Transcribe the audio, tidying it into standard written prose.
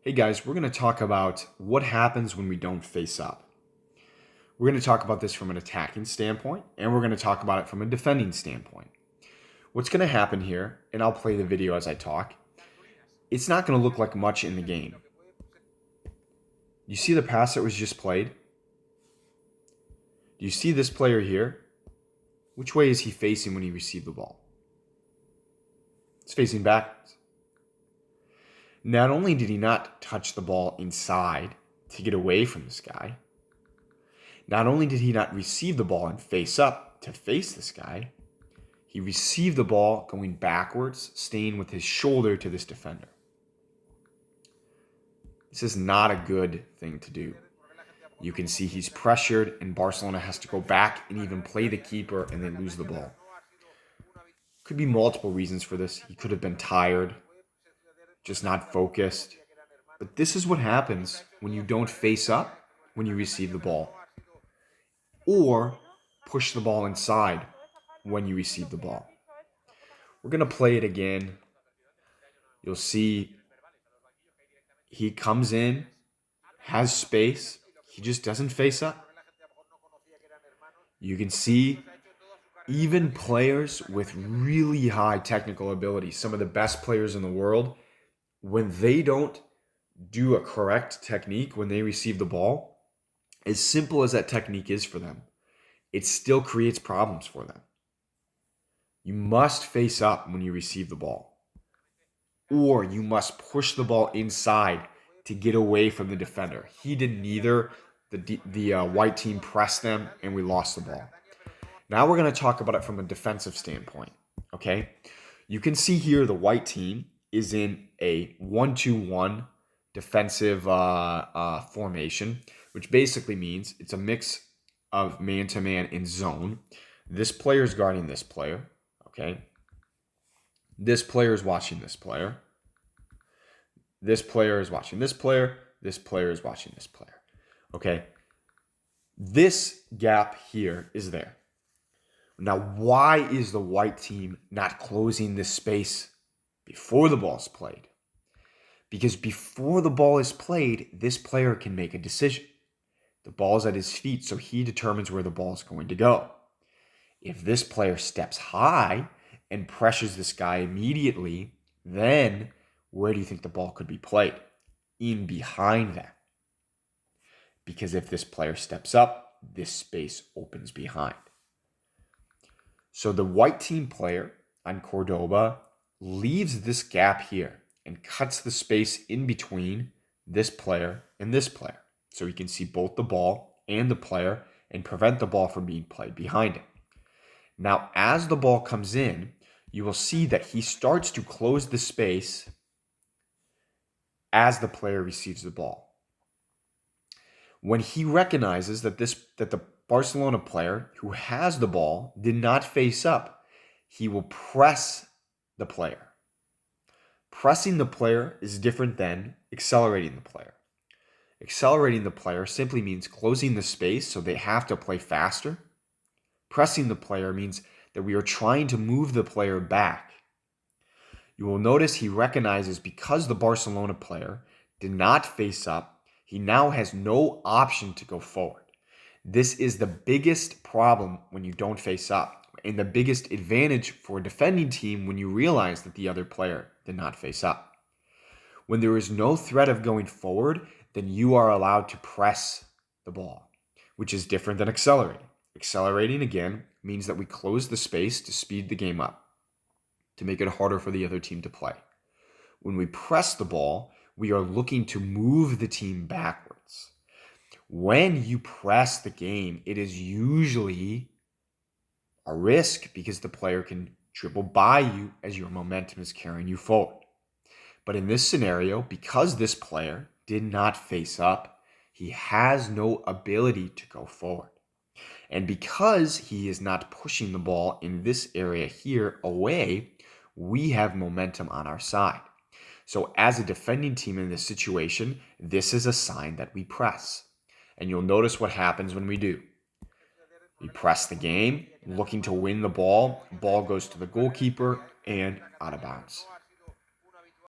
Hey guys, we're going to talk about what happens when we don't face up. We're going to talk about this from an attacking standpoint, and we're going to talk about it from a defending standpoint. What's going to happen here, and I'll play the video as I talk, it's not going to look like much in the game. You see the pass that was just played? Do you see this player here? Which way is he facing when he received the ball? It's facing backwards. Not only did he not touch the ball inside to get away from this guy, not only did he not receive the ball and face up to face this guy, he received the ball going backwards, staying with his shoulder to this defender. This is not a good thing to do. You can see he's pressured, and Barcelona has to go back and even play the keeper, and they lose the ball. Could be multiple reasons for this. He could have been tired, just not focused. But this is what happens when you don't face up when you receive the ball, or push the ball inside when you receive the ball. We're going to play it again. You'll see he comes in, has space. He just doesn't face up. You can see even players with really high technical ability, some of the best players in the world, when they don't do a correct technique when they receive the ball, as simple as that technique is for them, it still creates problems for them. You must face up when you receive the ball, or you must push the ball inside to get away from the defender. He did neither. The white team pressed them, and we lost the ball. Now we're going to talk about it from a defensive standpoint, okay? You can see here the white team is in a 1-2-1 defensive formation, which basically means it's a mix of man-to-man and zone. This player is guarding this player, okay? This player is watching this player. This player is watching this player. This player is watching this player, okay? This gap here is there. Now, why is the white team not closing this space before the ball is played? Because before the ball is played, this player can make a decision. The ball is at his feet, so he determines where the ball is going to go. If this player steps high and pressures this guy immediately, then where do you think the ball could be played? In behind that. Because if this player steps up, this space opens behind. So the white team player on Cordoba leaves this gap here and cuts the space in between this player and this player. So he can see both the ball and the player and prevent the ball from being played behind him. Now, as the ball comes in, you will see that he starts to close the space as the player receives the ball. When he recognizes that the Barcelona player who has the ball did not face up, he will press the player. Pressing the player is different than accelerating the player. Accelerating the player simply means closing the space so they have to play faster. Pressing the player means that we are trying to move the player back. You will notice he recognizes because the Barcelona player did not face up, he now has no option to go forward. This is the biggest problem when you don't face up, and the biggest advantage for a defending team when you realize that the other player did not face up. When there is no threat of going forward, then you are allowed to press the ball, which is different than accelerating. Accelerating, again, means that we close the space to speed the game up, to make it harder for the other team to play. When we press the ball, we are looking to move the team backwards. When you press the game, it is usually a risk because the player can dribble by you as your momentum is carrying you forward. But in this scenario, because this player did not face up, he has no ability to go forward. And because he is not pushing the ball in this area here away, we have momentum on our side. So as a defending team in this situation, this is a sign that we press. And you'll notice what happens when we do. We press the game, looking to win the ball. Ball goes to the goalkeeper and out of bounds.